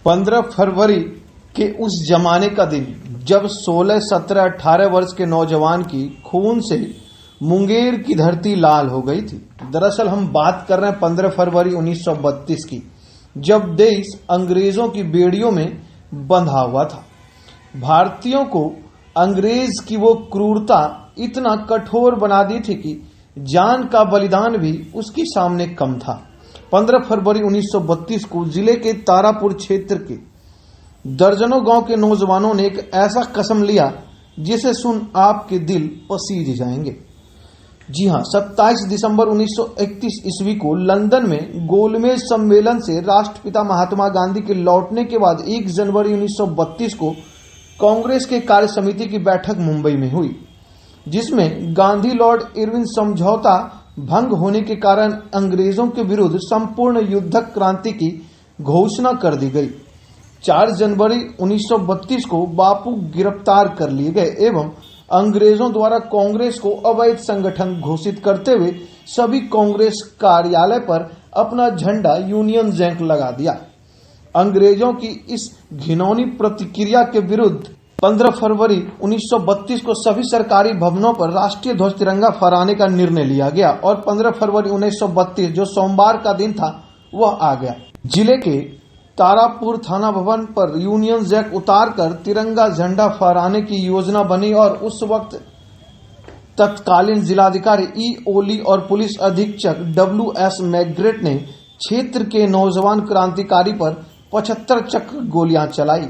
15 फरवरी के उस जमाने का दिन जब 16, 17, 18 वर्ष के नौजवान की खून से मुंगेर की धरती लाल हो गई थी। दरअसल हम बात कर रहे हैं 15 फरवरी 1932 की, जब देश अंग्रेजों की बेड़ियों में बंधा हुआ था। भारतीयों को अंग्रेज की वो क्रूरता इतना कठोर बना दी थी कि जान का बलिदान भी उसके सामने कम था। 15 फरवरी 1932 को जिले के तारापुर क्षेत्र के दर्जनों गांव के नौजवानों ने एक ऐसा कसम लिया जिसे सुन आपके दिल पसीज जाएंगे। जी हां, 27 दिसंबर 1931 ईस्वी को लंदन में गोलमेज सम्मेलन से राष्ट्रपिता महात्मा गांधी के लौटने के बाद 1 जनवरी 1932 को कांग्रेस के कार्य समिति की बैठक मुंबई में हुई, जिसमें गांधी लॉर्ड इरविन समझौता भंग होने के कारण अंग्रेजों के विरुद्ध संपूर्ण युद्धक क्रांति की घोषणा कर दी गई। 4 जनवरी 1932 को बापू गिरफ्तार कर लिए गए एवं अंग्रेजों द्वारा कांग्रेस को अवैध संगठन घोषित करते हुए सभी कांग्रेस कार्यालय पर अपना झंडा यूनियन जैक लगा दिया। अंग्रेजों की इस घिनौनी प्रतिक्रिया के विरुद्ध 15 फरवरी 1932 को सभी सरकारी भवनों पर राष्ट्रीय ध्वज तिरंगा फहराने का निर्णय लिया गया और 15 फरवरी 1932 जो सोमवार का दिन था वह आ गया। जिले के तारापुर थाना भवन पर यूनियन जैक उतारकर तिरंगा झंडा फहराने की योजना बनी और उस वक्त तत्कालीन जिलाधिकारी ई ओली और पुलिस अधीक्षक WS मैग्रेट ने क्षेत्र के नौजवान क्रांतिकारी पर 75 चक्र गोलियां चलाई,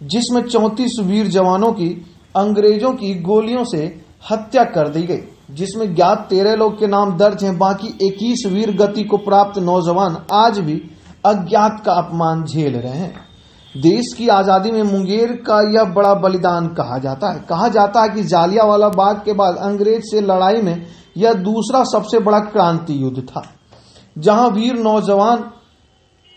जिसमें 34 वीर जवानों की अंग्रेजों की गोलियों से हत्या कर दी गई, जिसमें ज्ञात 13 लोग के नाम दर्ज हैं। बाकी 21 वीर गति को प्राप्त नौजवान आज भी अज्ञात का अपमान झेल रहे हैं। देश की आजादी में मुंगेर का यह बड़ा बलिदान कहा जाता है कि जालियांवाला बाग के बाद अंग्रेज से लड़ाई में यह दूसरा सबसे बड़ा क्रांति युद्ध था, जहां वीर नौजवान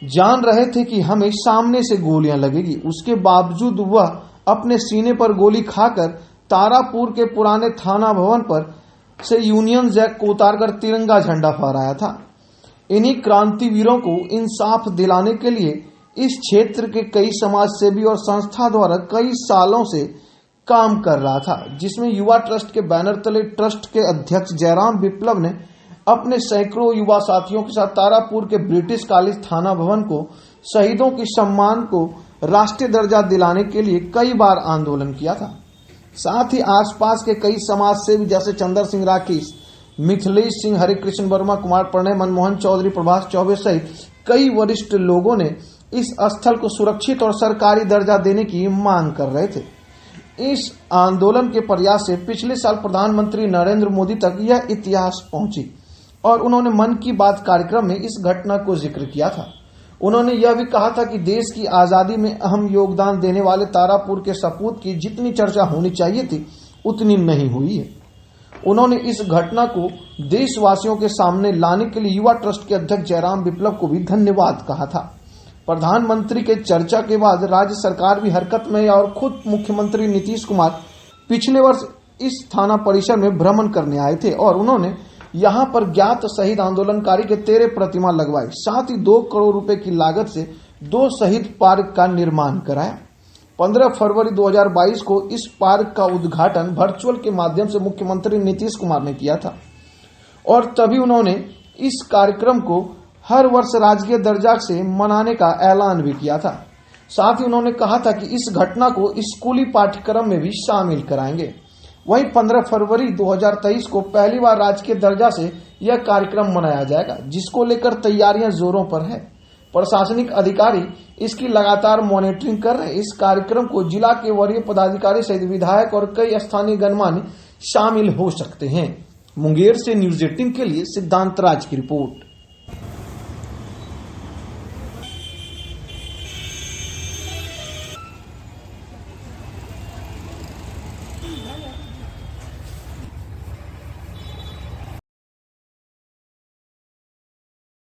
जान रहे थे कि हमें सामने से गोलियां लगेगी। उसके बावजूद वह अपने सीने पर गोली खाकर तारापुर के पुराने थाना भवन पर से यूनियन जैक को उतारकर तिरंगा झंडा फहराया था। इन्हीं क्रांतिवीरों को इंसाफ दिलाने के लिए इस क्षेत्र के कई समाज सेवी और संस्था द्वारा कई सालों से काम कर रहा था, जिसमें युवा ट्रस्ट के बैनर तले ट्रस्ट के अध्यक्ष जयराम विप्लव ने अपने सैकड़ों युवा साथियों के साथ तारापुर के ब्रिटिश कॉलेज थाना भवन को शहीदों के सम्मान को राष्ट्रीय दर्जा दिलाने के लिए कई बार आंदोलन किया था। साथ ही आसपास के कई समाज सेवी जैसे चंद्र सिंह राकेश, मिथिलेश सिंह, हरिकृष्ण वर्मा, कुमार प्रणय, मनमोहन चौधरी, प्रभाष चौबे सहित कई वरिष्ठ लोगों ने इस स्थल को सुरक्षित और सरकारी दर्जा देने की मांग कर रहे थे। इस आंदोलन के प्रयास से पिछले साल प्रधानमंत्री नरेंद्र मोदी तक यह इतिहास पहुंची और उन्होंने मन की बात कार्यक्रम में इस घटना को जिक्र किया था। उन्होंने यह भी कहा था कि देश की आजादी में अहम योगदान देने वाले तारापुर के सपूत की जितनी चर्चा होनी चाहिए थी उतनी नहीं हुई है। उन्होंने इस घटना को देशवासियों के सामने लाने के लिए युवा ट्रस्ट के अध्यक्ष जयराम विप्लव को भी धन्यवाद कहा था। प्रधानमंत्री के चर्चा के बाद राज्य सरकार भी हरकत में और खुद मुख्यमंत्री नीतीश कुमार पिछले वर्ष इस थाना परिसर में भ्रमण करने आए थे और उन्होंने यहां पर ज्ञात शहीद आंदोलनकारी के 13 प्रतिमा लगवाई, साथ ही 2 करोड़ रुपए की लागत से 2 शहीद पार्क का निर्माण कराया। 15 फरवरी 2022 को इस पार्क का उद्घाटन वर्चुअल के माध्यम से मुख्यमंत्री नीतीश कुमार ने किया था और तभी उन्होंने इस कार्यक्रम को हर वर्ष राजकीय दर्जा से मनाने का ऐलान भी किया था। साथ ही उन्होंने कहा था कि इस घटना को स्कूली पाठ्यक्रम में भी शामिल कराएंगे। वहीं 15 फरवरी 2023 को पहली बार राजकीय दर्जा से यह कार्यक्रम मनाया जाएगा, जिसको लेकर तैयारियां जोरों पर है। प्रशासनिक अधिकारी इसकी लगातार मॉनिटरिंग कर रहे। इस कार्यक्रम को जिला के वरीय पदाधिकारी सहित विधायक और कई स्थानीय गणमान्य शामिल हो सकते हैं। मुंगेर से न्यूज़ 18 के लिए सिद्धांत राज की रिपोर्ट।